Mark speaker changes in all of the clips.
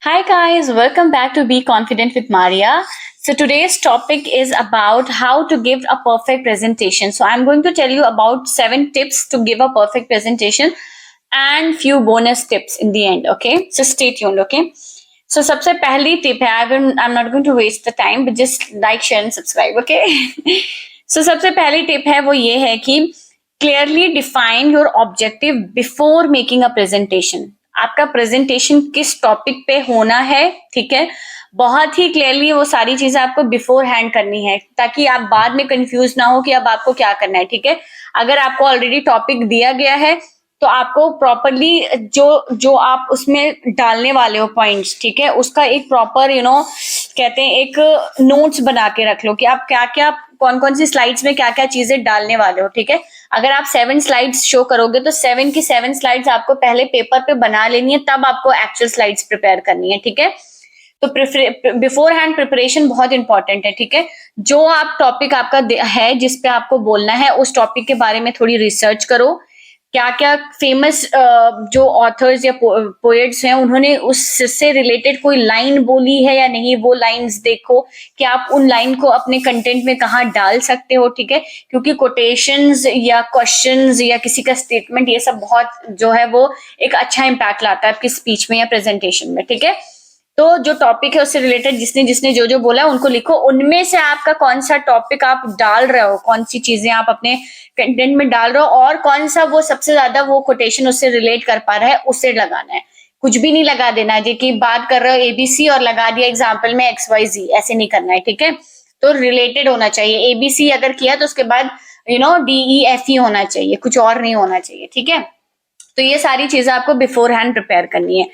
Speaker 1: Hi guys, welcome back to Be Confident with Maria. So today's topic is about how to give a perfect presentation. So I'm going to tell you about 7 tips to give a perfect presentation and few bonus tips in the end. Okay, so stay tuned. Okay. So सबसे पहली tip है I'm not going to waste the time, but just like, share and subscribe. Okay. So सबसे पहली tip है वो ये है कि clearly define your objective before making a presentation. आपका प्रेजेंटेशन किस टॉपिक पे होना है, ठीक है, बहुत ही क्लियरली वो सारी चीजें आपको बिफोर हैंड करनी है ताकि आप बाद में कंफ्यूज ना हो कि अब आपको क्या करना है. ठीक है, अगर आपको ऑलरेडी टॉपिक दिया गया है तो आपको प्रॉपरली जो जो आप उसमें डालने वाले हो पॉइंट्स, ठीक है, उसका एक प्रॉपर कहते हैं एक नोट्स बना के रख लो कि आप क्या क्या कौन कौन सी स्लाइड्स में क्या क्या चीजें डालने वाले हो. ठीक है, अगर आप 7 स्लाइड्स शो करोगे तो 7 की 7 स्लाइड्स आपको पहले पेपर पे बना लेनी है, तब आपको एक्चुअल स्लाइड्स प्रिपेयर करनी है. ठीक है, तो बिफोर हैंड प्रिपरेशन बहुत इंपॉर्टेंट है. ठीक है, जो आप टॉपिक आपका है जिस पे आपको बोलना है उस टॉपिक के बारे में थोड़ी रिसर्च करो. क्या क्या फेमस जो ऑथर्स या पोएट्स हैं उन्होंने उससे रिलेटेड कोई लाइन बोली है या नहीं, वो लाइंस देखो कि आप उन लाइन को अपने कंटेंट में कहाँ डाल सकते हो. ठीक है, क्योंकि कोटेशंस या क्वेश्चंस या किसी का स्टेटमेंट ये सब बहुत जो है वो एक अच्छा इम्पैक्ट लाता है आपकी स्पीच में या प्रेजेंटेशन में. ठीक है, तो जो टॉपिक है उससे रिलेटेड जिसने जिसने जो जो बोला है उनको लिखो, उनमें से आपका कौन सा टॉपिक आप डाल रहे हो, कौन सी चीजें आप अपने कंटेंट में डाल रहे हो और कौन सा वो सबसे ज्यादा वो कोटेशन उससे रिलेट कर पा रहा है उससे लगाना है. कुछ भी नहीं लगा देना है कि बात कर रहे हो एबीसी और लगा दिया एग्जाम्पल में XYZ, ऐसे नहीं करना है. ठीक है, तो रिलेटेड होना चाहिए. एबीसी अगर किया तो उसके बाद DEFE होना चाहिए, कुछ और नहीं होना चाहिए. ठीक है, तो ये सारी चीजें आपको बिफोर हैंड प्रिपेयर करनी है.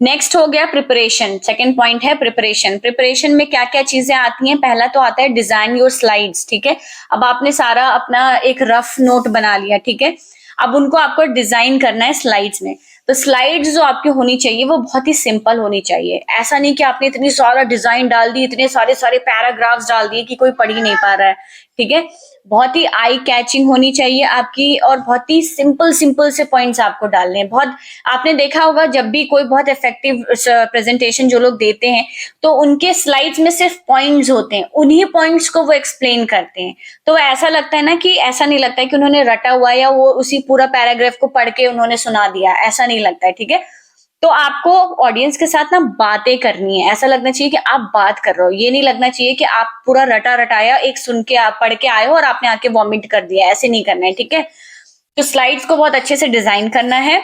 Speaker 1: नेक्स्ट हो गया प्रिपरेशन. सेकंड पॉइंट है प्रिपरेशन. प्रिपरेशन में क्या क्या चीजें आती हैं, पहला तो आता है डिजाइन योर स्लाइड्स. ठीक है, अब आपने सारा अपना एक रफ नोट बना लिया. ठीक है, अब उनको आपको डिजाइन करना है स्लाइड्स में. तो स्लाइड्स जो आपकी होनी चाहिए वो बहुत ही सिंपल होनी चाहिए. ऐसा नहीं कि आपने इतनी सारा डिजाइन डाल दी, इतने सारे सारे पैराग्राफ्स डाल दिए कि कोई पढ़ ही नहीं पा रहा है. ठीक है, बहुत ही आई कैचिंग होनी चाहिए आपकी और बहुत ही सिंपल सिंपल से पॉइंट्स आपको डालने हैं. बहुत आपने देखा होगा जब भी कोई बहुत इफेक्टिव प्रेजेंटेशन जो लोग देते हैं तो उनके स्लाइड्स में सिर्फ पॉइंट्स होते हैं, उन्हीं पॉइंट्स को वो एक्सप्लेन करते हैं. तो ऐसा लगता है ना कि ऐसा नहीं लगता है कि उन्होंने रटा हुआ या वो उसी पूरा पैराग्राफ को पढ़ के उन्होंने सुना दिया, ऐसा नहीं लगता है. ठीक है, तो आपको ऑडियंस के साथ ना बातें करनी है. ऐसा लगना चाहिए कि आप बात कर रहे हो, ये नहीं लगना चाहिए कि आप पूरा रटा रटाया एक सुन के आप पढ़ के आए हो और आपने आके वॉमिट कर दिया, ऐसे नहीं करना है. ठीक है, तो स्लाइड्स को बहुत अच्छे से डिजाइन करना है.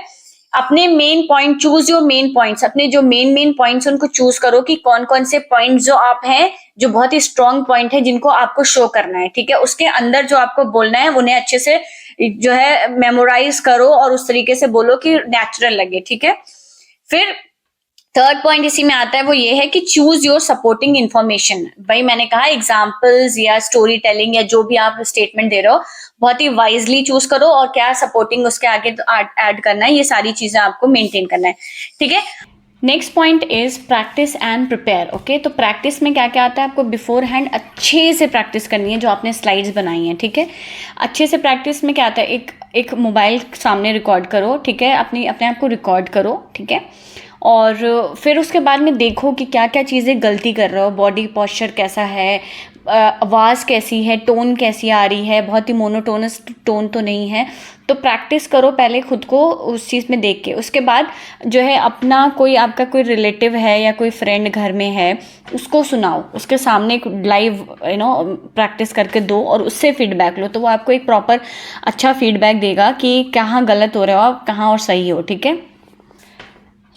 Speaker 1: अपने main point, choose your main points. अपने जो मेन मेन पॉइंट्स उनको चूज करो कि कौन कौन से पॉइंट्स जो आप हैं जो बहुत ही स्ट्रॉन्ग पॉइंट है जिनको आपको शो करना है. ठीक है, उसके अंदर जो आपको बोलना है उन्हें अच्छे से जो है मेमोराइज करो और उस तरीके से बोलो कि नेचुरल लगे. ठीक है, फिर थर्ड पॉइंट इसी में आता है वो ये है कि चूज योर सपोर्टिंग इन्फॉर्मेशन. भाई मैंने कहा एग्जाम्पल्स या स्टोरी टेलिंग या जो भी आप स्टेटमेंट दे रहे हो बहुत ही वाइजली चूज करो और क्या सपोर्टिंग उसके आगे तो ऐड करना है, ये सारी चीजें आपको मेंटेन करना है. ठीक है, next point is practice and prepare. Okay, तो प्रैक्टिस में क्या क्या आता है, आपको बिफोर हैंड अच्छे से प्रैक्टिस करनी है जो आपने स्लाइड्स बनाई हैं. ठीक है, अच्छे से प्रैक्टिस में क्या आता है, एक मोबाइल सामने रिकॉर्ड करो. ठीक है, अपने आप को रिकॉर्ड करो. ठीक है, और फिर उसके बाद में देखो कि क्या क्या चीज़ें गलती कर रहे हो, बॉडी पोस्चर कैसा है, आवाज़ कैसी है, टोन कैसी आ रही है, बहुत ही मोनोटोनस टोन तो नहीं है. तो प्रैक्टिस करो पहले खुद को उस चीज़ में देख के. उसके बाद जो है अपना कोई आपका कोई रिलेटिव है या कोई फ्रेंड घर में है उसको सुनाओ, उसके सामने लाइव प्रैक्टिस करके दो और उससे फीडबैक लो. तो वो आपको एक प्रॉपर अच्छा फीडबैक देगा कि कहाँ गलत हो रहे हो आप, कहाँ और सही हो. ठीक है,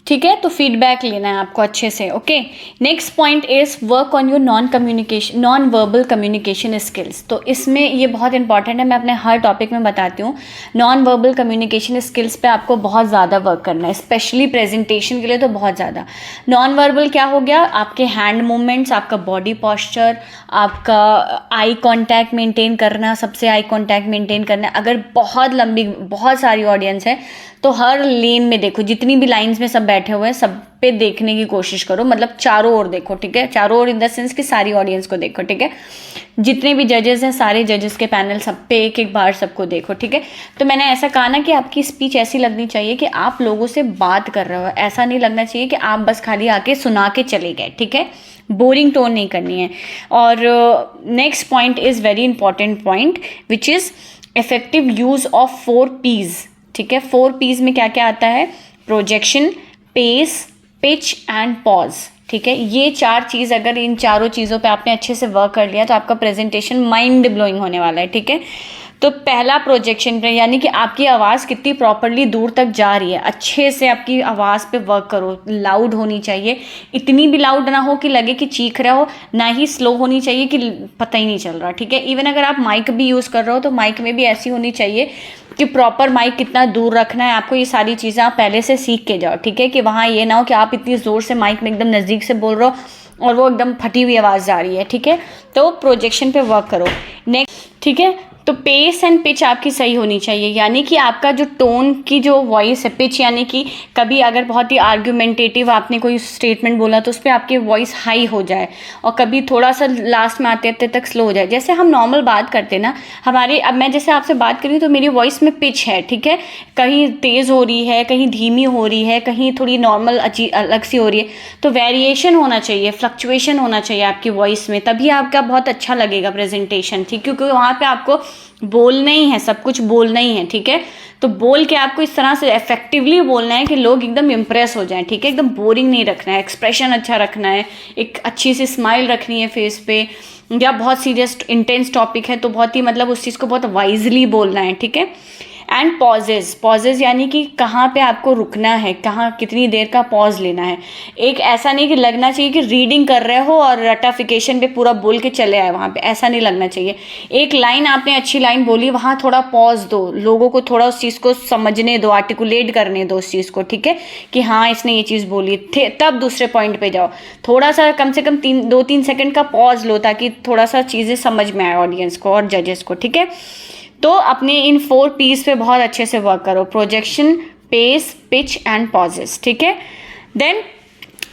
Speaker 1: ठीक है, तो फीडबैक लेना है आपको अच्छे से. Okay, next point is work on your non verbal communication skills. तो इसमें ये बहुत इंपॉर्टेंट है, मैं अपने हर टॉपिक में बताती हूँ. नॉन वर्बल कम्युनिकेशन स्किल्स पे आपको बहुत ज़्यादा वर्क करना है, स्पेशली प्रेजेंटेशन के लिए तो बहुत ज़्यादा. नॉन वर्बल क्या हो गया, आपके हैंड मूवमेंट्स, आपका बॉडी पॉस्चर, आपका आई कॉन्टैक्ट मेंटेन करना, सबसे आई कॉन्टैक्ट मेंटेन करना. अगर बहुत सारी ऑडियंस है तो हर लेन में देखो, जितनी भी लाइंस में सब बैठे हुए हैं सब पे देखने की कोशिश करो, मतलब चारों ओर देखो. ठीक है, चारों ओर इन द सेंस कि सारी ऑडियंस को देखो. ठीक है, जितने भी जजेस हैं सारे जजेस के पैनल सब पे एक एक बार सबको देखो, ठीक है। तो मैंने ऐसा कहा ना कि आपकी स्पीच ऐसी लगनी चाहिए कि आप लोगों से बात कर रहे हो, ऐसा नहीं लगना चाहिए कि आप बस खाली आके सुना के चले गए, ठीक है। बोरिंग टोन नहीं करनी है। और next point is very important point which is effective use of 4 P's, ठीक है। 4 P's में क्या क्या आता है? Projection, pace, pitch and pause, ठीक है। ये 4 चीज़, अगर इन चारों चीज़ों पे आपने अच्छे से वर्क कर लिया तो आपका प्रेजेंटेशन माइंड ब्लोइंग होने वाला है, ठीक है। तो पहला प्रोजेक्शन पे, यानी कि आपकी आवाज़ कितनी प्रॉपरली दूर तक जा रही है, अच्छे से आपकी आवाज़ पे वर्क करो। लाउड होनी चाहिए, इतनी भी लाउड ना हो कि लगे कि चीख रहा हो, ना ही स्लो होनी चाहिए कि पता ही नहीं चल रहा, ठीक है। इवन अगर आप माइक भी यूज़ कर रहे हो तो माइक में भी ऐसी होनी चाहिए कि प्रॉपर माइक कितना दूर रखना है आपको, ये सारी चीज़ें आप पहले से सीख के जाओ, ठीक है। कि वहाँ ये ना हो कि आप इतनी ज़ोर से माइक में एकदम नज़दीक से बोल रहे हो और वो एकदम फटी हुई आवाज़ आ रही है, ठीक है। तो प्रोजेक्शन पे वर्क करो। नेक्स्ट, ठीक है। तो पेस एंड पिच आपकी सही होनी चाहिए, यानी कि आपका जो टोन की जो वॉइस है, पिच यानी कि कभी अगर बहुत ही आर्ग्यूमेंटेटिव आपने कोई स्टेटमेंट बोला तो उस पर आपकी वॉइस हाई हो जाए और कभी थोड़ा सा लास्ट में आते आते तक स्लो हो जाए। जैसे हम नॉर्मल बात करते ना, हमारी, अब मैं जैसे आपसे बात करी तो मेरी वॉइस में पिच है, ठीक है, कहीं तेज़ हो रही है, कहीं धीमी हो रही है, कहीं थोड़ी नॉर्मल अलग सी हो रही है। तो वेरिएशन होना चाहिए, फ्लक्चुएशन होना चाहिए आपकी वॉइस में, तभी आपका बहुत अच्छा लगेगा प्रेजेंटेशन, ठीक। क्योंकि वहाँ पे आपको बोलना ही है, सब कुछ बोलना ही है, ठीक है। तो बोल के आपको इस तरह से इफेक्टिवली बोलना है कि लोग एकदम इम्प्रेस हो जाएं, ठीक है। एकदम बोरिंग नहीं रखना है, एक्सप्रेशन अच्छा रखना है, एक अच्छी सी स्माइल रखनी है फेस पे। या बहुत सीरियस इंटेंस टॉपिक है तो बहुत ही मतलब उस चीज़ को बहुत वाइजली बोलना है, ठीक है। एंड पॉजेज, पॉजेज यानी कि कहाँ पे आपको रुकना है, कहाँ कितनी देर का पॉज लेना है। एक ऐसा नहीं कि लगना चाहिए कि रीडिंग कर रहे हो और रटाफिकेशन पे पूरा बोल के चले आए वहाँ पे, ऐसा नहीं लगना चाहिए। एक लाइन आपने अच्छी लाइन बोली, वहाँ थोड़ा पॉज दो, लोगों को थोड़ा उस चीज़ को समझने दो, आर्टिकुलेट करने दो उस चीज़ को, ठीक है, कि हाँ इसने ये चीज़ बोली, तब दूसरे पॉइंट पे जाओ। थोड़ा सा कम से कम 2-3 सेकंड का पॉज लो ताकि थोड़ा सा चीज़ें समझ में आए ऑडियंस को और जजेस को, ठीक है। तो अपने इन 4 P's पे बहुत अच्छे से वर्क करो, projection, pace, pitch and pauses, ठीक है। Then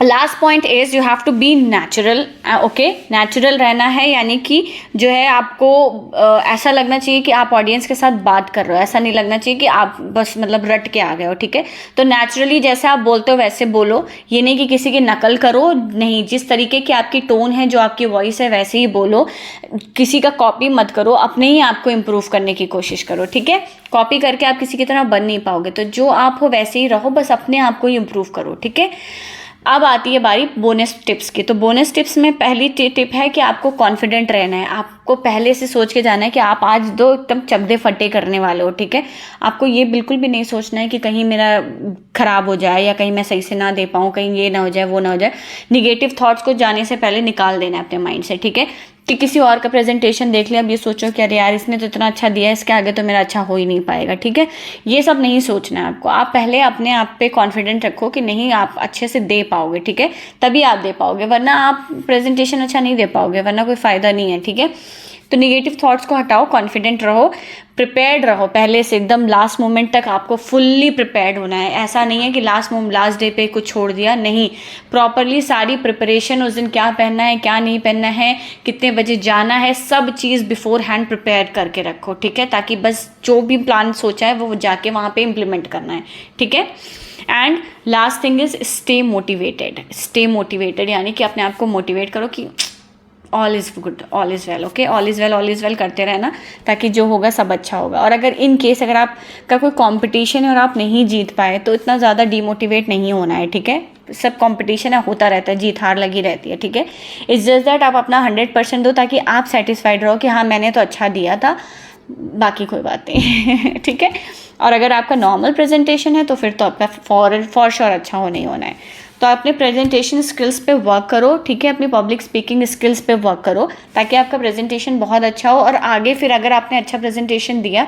Speaker 1: last point is you have to be natural, okay. Natural रहना है, यानी कि जो है आपको ऐसा लगना चाहिए कि आप ऑडियंस के साथ बात कर रहे हो, ऐसा नहीं लगना चाहिए कि आप बस मतलब रट के आ गए हो, ठीक है। तो नेचुरली जैसे आप बोलते हो वैसे बोलो, ये नहीं कि किसी की नकल करो, नहीं, जिस तरीके की आपकी टोन है, जो आपकी वॉइस है वैसे ही बोलो, किसी का कॉपी मत करो, अपने ही आपको इम्प्रूव करने की कोशिश करो, ठीक है। कॉपी करके आप किसी की तरह बन नहीं पाओगे, तो जो आप हो वैसे ही रहो, बस अपने आप को ही इम्प्रूव करो, ठीक है। अब आती है बारी बोनस टिप्स की। तो बोनस टिप्स में पहली टिप है कि आपको कॉन्फिडेंट रहना है, आपको पहले से सोच के जाना है कि आप आज 2 एकदम चकदे फटे करने वाले हो, ठीक है। आपको ये बिल्कुल भी नहीं सोचना है कि कहीं मेरा खराब हो जाए या कहीं मैं सही से ना दे पाऊँ, कहीं ये ना हो जाए वो ना हो जाए। निगेटिव थॉट्स को जाने से पहले निकाल देना है अपने माइंड से, ठीक है। कि किसी और का प्रेजेंटेशन देख लिया, अब ये सोचो कि अरे यार इसने तो इतना अच्छा दिया है, इसके आगे तो मेरा अच्छा हो ही नहीं पाएगा, ठीक है। ये सब नहीं सोचना है आपको, आप पहले अपने आप पे कॉन्फिडेंट रखो कि नहीं आप अच्छे से दे पाओगे, ठीक है, तभी आप दे पाओगे, वरना आप प्रेजेंटेशन अच्छा नहीं दे पाओगे, वरना कोई फ़ायदा नहीं है, ठीक है। तो निगेटिव थॉट्स को हटाओ, कॉन्फिडेंट रहो, प्रिपेयर्ड रहो, पहले से एकदम लास्ट मोमेंट तक आपको फुल्ली प्रिपेयर्ड होना है। ऐसा नहीं है कि लास्ट डे पे कुछ छोड़ दिया, नहीं, प्रॉपरली सारी प्रिपरेशन, उस दिन क्या पहनना है क्या नहीं पहनना है, कितने बजे जाना है, सब चीज़ बिफोर हैंड प्रिपेयर करके रखो, ठीक है, ताकि बस जो भी प्लान सोचा है वो जाके वहाँ पे इम्प्लीमेंट करना है, ठीक है। And last thing is stay motivated, यानी कि अपने आप को मोटिवेट करो कि all is good, all is well, okay, all is well करते रहना, ताकि जो होगा सब अच्छा होगा। और अगर इन केस अगर आपका कोई कंपटीशन है और आप नहीं जीत पाए तो इतना ज़्यादा डीमोटिवेट नहीं होना है, ठीक है। सब कंपटीशन है, होता रहता है, जीत हार लगी रहती है, ठीक है। इट्स जस्ट दैट आप अपना 100% दो ताकि आप सेटिस्फाइड रहो कि हाँ मैंने तो अच्छा दिया था, बाकी कोई बात नहीं ठीक है। और अगर आपका नॉर्मल प्रेजेंटेशन है तो फिर तो आपका फॉर श्योर अच्छा होना ही होना है। तो अपने प्रेजेंटेशन स्किल्स पे वर्क करो, ठीक है, अपनी पब्लिक स्पीकिंग स्किल्स पे वर्क करो ताकि आपका प्रेजेंटेशन बहुत अच्छा हो। और आगे फिर अगर आपने अच्छा प्रेजेंटेशन दिया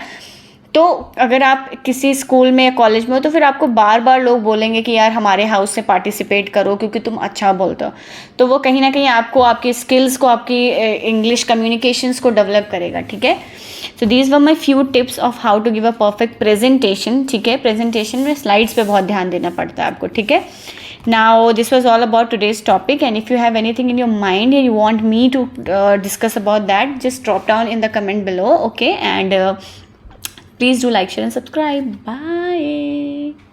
Speaker 1: तो अगर आप किसी स्कूल में या कॉलेज में हो तो फिर आपको बार बार लोग बोलेंगे कि यार हमारे हाउस से पार्टिसिपेट करो क्योंकि तुम अच्छा बोलते हो, तो वो कहीं ना कहीं आपको आपकी स्किल्स को, आपकी इंग्लिश कम्युनिकेशंस को डेवलप करेगा, ठीक है। So these were my few tips of how to give a perfect presentation, ठीक है। प्रेजेंटेशन में स्लाइड्स पे बहुत ध्यान देना पड़ता है आपको, ठीक है। Now this was all about today's topic, and if you have anything in your mind and you want me to discuss about that, just drop down in the comment below, okay? And please do like, share and subscribe. Bye.